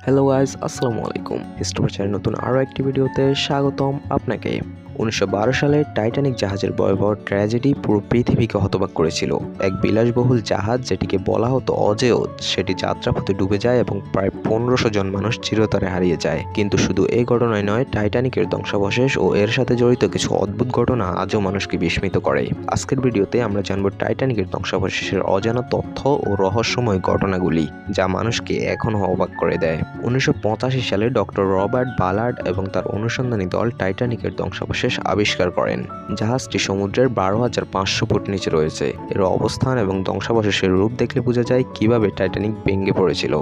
Hello guys, আসসালামু আলাইকুম। History channel নতুন আরও একটি ভিডিওতে স্বাগতম আপনাকে। 1912 সালে টাইটানিক জাহাজের ভয়াবহ ট্র্যাজেডি পুরো পৃথিবীকে হতবাক করেছিল। এক বিলাসবহুল জাহাজ যেটিকে বলা হতো অজেয়, সেটি যাত্রাপথে ডুবে যায় এবং প্রায় 1500 জন মানুষ চিরতরে হারিয়ে যায়। কিন্তু শুধু এই ঘটনায় নয়, টাইটানিকের ধ্বংসাবশেষ ও এর সাথে জড়িত কিছু অদ্ভুত ঘটনা আজও মানুষকে বিস্মিত করে। আজকের ভিডিওতে আমরা জানব টাইটানিকের ধ্বংসাবশেষের অজানা তথ্য ও রহস্যময় ঘটনাগুলি, যা মানুষকে এখনও অবাক করে দেয়। 1985 সালে ডক্টর রবার্ট বালার্ড এবং তার অনুসন্ধানী দল টাইটানিকের ধ্বংসাবশেষ আবিষ্কার করেন। জাহাজটি সমুদ্রের 12,500 ফুট নিচে রয়েছে। এর অবস্থান এবং ধ্বংসাবশেষের রূপ দেখলে বোঝা যায় কিভাবে টাইটানিক ভেঙে পড়েছিল।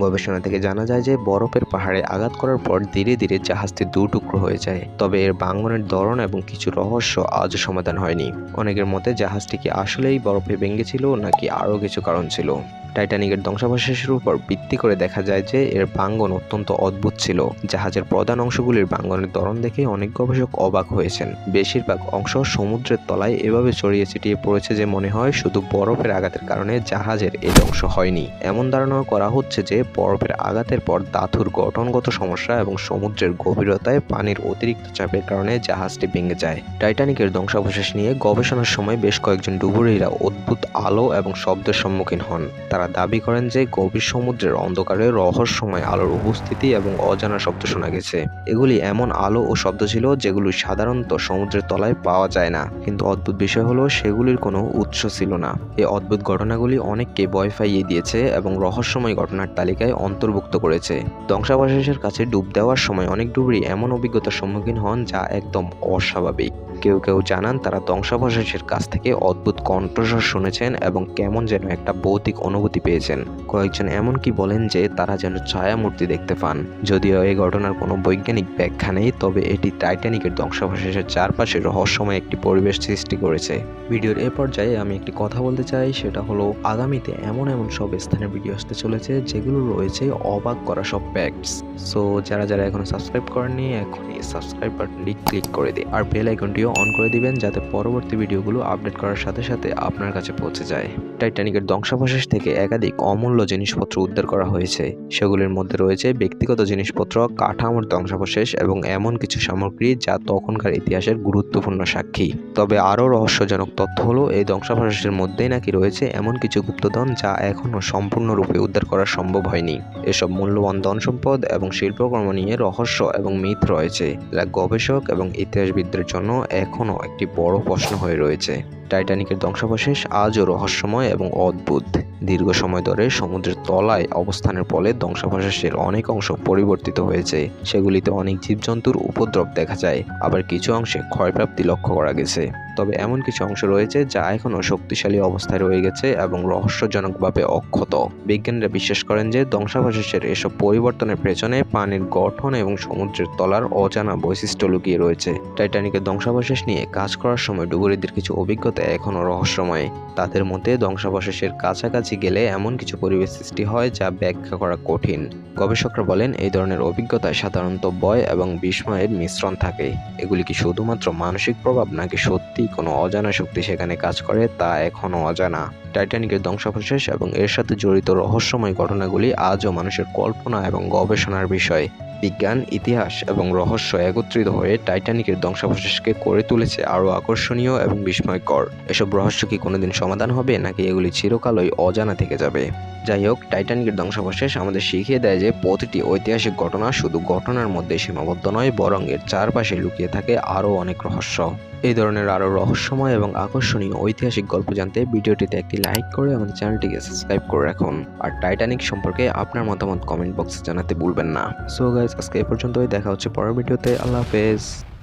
গবেষণা থেকে জানা যায় যে বরফের পাহাড়ে আঘাত করার পর ধীরে ধীরে জাহাজটি দুটুকরো হয়ে যায়। তবে এর ভাঙনের ধরন এবং কিছু রহস্য আজও সমাধান হয়নি। অনেকের মতে জাহাজটি কি আসলেই বরফে ভেঙেছিল নাকি আরও কিছু কারণ ছিল। টাইটানিকের ধ্বংসাবশেষের উপর ভিত্তি করে দেখা যায় যে এর ভাঙ্গন অত্যন্ত অদ্ভুত ছিল। জাহাজের প্রধান অংশগুলির ভাঙ্গনের ধরন দেখে অনেক গবেষক অবাক হয়েছেন। বেশিরভাগ অংশ সমুদ্রের তলায় এভাবে ছড়িয়ে ছিটিয়ে পড়েছে যে মনে হয় শুধু বরফের আঘাতের কারণে জাহাজের এই ধ্বংস হয়নি। এমন ধারণা করা হচ্ছে যে বরফের আঘাতের পর ধাতুর গঠনগত সমস্যা এবং সমুদ্রের গভীরতায় পানির অতিরিক্ত চাপের কারণে জাহাজটি ভেঙে যায়। টাইটানিকের ধ্বংসাবশেষ নিয়ে গবেষণার সময় বেশ কয়েকজন ডুবুরিরা অদ্ভুত আলো এবং শব্দের সম্মুখীন হন। তারা দাবি করেন যে গভীর সমুদ্রের অন্ধকারে রহস্যময় আলোর উপস্থিতি এবং অজানা শব্দ শোনা গেছে। এগুলি এমন আলো ও শব্দ ছিল যেগুলো সাধারণত সমুদ্রের তলায় পাওয়া যায় না। কিন্তু অদ্ভুত বিষয় হলো সেগুলির কোনো উৎস ছিল না। এই অদ্ভুত ঘটনাগুলি অনেককে ভয় পাইয়ে দিয়েছে এবং রহস্যময় ঘটনার তালিকায় অন্তর্ভুক্ত করেছে। ধ্বংসাবশেষের কাছে ডুব দেওয়ার সময় অনেক ডুবুরি এমন অভিজ্ঞতার সম্মুখীন হন যা একদম অস্বাভাবিক। কেউ কেউ জানান তারা ধ্বংসাবশেষের কাছ থেকে অদ্ভুত কণ্ঠস্বর শুনেছেন এবং কেমন যেন একটা ভৌতিক অনুভূতি পেয়েছেন। কয়েকজন এমনকি বলেন যে তারা যেন ছায়ামূর্তি দেখতে পান। যদিও এই ঘটনার কোনো বৈজ্ঞানিক ব্যাখ্যা নেই, তবে এটি টাইটানিকের ধ্বংসাবশেষের চারপাশে রহস্যময় একটি পরিবেশ সৃষ্টি করেছে। ভিডিওর এ পর্যায়ে আমি একটি কথা বলতে চাই, সেটা হলো আগামীতে এমন সব স্থানের ভিডিও আসতে চলেছে যেগুলো রয়েছে অবাক করা সব ফ্যাক্টস। সো যারা এখনো সাবস্ক্রাইব করেননি, এখনই সাবস্ক্রাইব বাটনটি ক্লিক করে দিন আর বেল আইকনটিও অন করে দিবেন, যাতে পরবর্তী ভিডিওগুলো আপডেট করার সাথে সাথে আপনার কাছে পৌঁছে যায়। টাইটানিকের ধ্বংসাবশেষ থেকে একাধিক অমূল্য জিনিসপত্র উদ্ধার করা হয়েছে। সেগুলির মধ্যে রয়েছে ব্যক্তিগত জিনিসপত্র, কাঠামোর ধ্বংসাবশেষ এবং এমন কিছু সামগ্রী যা তখনকার ইতিহাসের গুরুত্বপূর্ণ সাক্ষী। তবে আরও রহস্যজনক তথ্য হলো এই ধ্বংসাবশেষের মধ্যেই নাকি রয়েছে এমন কিছু গুপ্তধন যা এখনও সম্পূর্ণরূপে উদ্ধার করা সম্ভব হয়নি। এসব মূল্যবান ধন সম্পদ এবং শিল্পকর্ম নিয়ে রহস্য এবং মিথ রয়েছে, যা গবেষক এবং ইতিহাসবিদদের জন্য এখনও একটি বড় প্রশ্ন হয়ে রয়েছে। টাইটানিকের ধ্বংসাবশেষ আজও রহস্যময় এবং অদ্ভুত। দীর্ঘ সময় ধরে সমুদ্রের তলায় অবস্থানের ফলে ধ্বংসাবশেষের অনেক অংশ পরিবর্তিত হয়েছে। সেগুলিতে অনেক জীবজন্তুর উপদ্রব দেখা যায়, আবার কিছু অংশে ক্ষয়প্রাপ্তি লক্ষ্য করা গেছে। তবে এমন কিছু অংশ রয়েছে যা এখনও শক্তিশালী অবস্থায় রয়ে গেছে এবং রহস্যজনকভাবে অক্ষত। বিজ্ঞানীরা বিশ্বাস করেন যে ধ্বংসাবশেষের এসব পরিবর্তনের পেছনে পানির গঠন এবং সমুদ্রের তলার অজানা বৈশিষ্ট্য লুকিয়ে রয়েছে। টাইটানিকের ধ্বংসাবশেষ নিয়ে কাজ করার সময় ডুবুরিদের কিছু অভিজ্ঞতা এখনও রহস্যময়। তাদের মতে ধ্বংসাবশেষের কাছাকাছি গেলে এমন কিছু পরিবেশ সৃষ্টি হয় যা ব্যাখ্যা করা কঠিন। গবেষকরা বলেন এই ধরনের অভিজ্ঞতায় সাধারণত ভয় এবং বিস্ময়ের মিশ্রণ থাকে। এগুলি কি শুধুমাত্র মানসিক প্রভাব নাকি সত্যি কোনো অজানা শক্তি সেখানে কাজ করে, তা এখনও অজানা। টাইটানিকের ধ্বংসাবশেষ এবং এর সাথে জড়িত রহস্যময় ঘটনাগুলি আজও মানুষের কল্পনা এবং গবেষণার বিষয়। বিজ্ঞান, ইতিহাস এবং রহস্য একত্রিত হয়ে টাইটানিকের ধ্বংসাবশেষকে করে তুলেছে আরও আকর্ষণীয় এবং বিস্ময়কর। এসব রহস্য কি কোনোদিন সমাধান হবে নাকি এগুলি চিরকালই অজানা থেকে যাবে? যাই হোক, টাইটানিকের ধ্বংসাবশেষ আমাদের শিখিয়ে দেয় যে প্রতিটি ঐতিহাসিক ঘটনা শুধু ঘটনার মধ্যে সীমাবদ্ধ নয়, বরং এর চারপাশে লুকিয়ে থাকে আরও অনেক রহস্য। এই ধরনের আরও রহস্যময় এবং আকর্ষণীয় ঐতিহাসিক গল্প জানতে ভিডিওটিতে একটি লাইক করে আমাদের চ্যানেলটিকে সাবস্ক্রাইব করে রাখুন। আর টাইটানিক সম্পর্কে আপনার মতামত কমেন্ট বক্সে জানাতে ভুলবেন না। সো গাইস, আজকে এ পর্যন্তই। দেখা হচ্ছে পরের ভিডিওতে। আল্লাহ হাফেজ।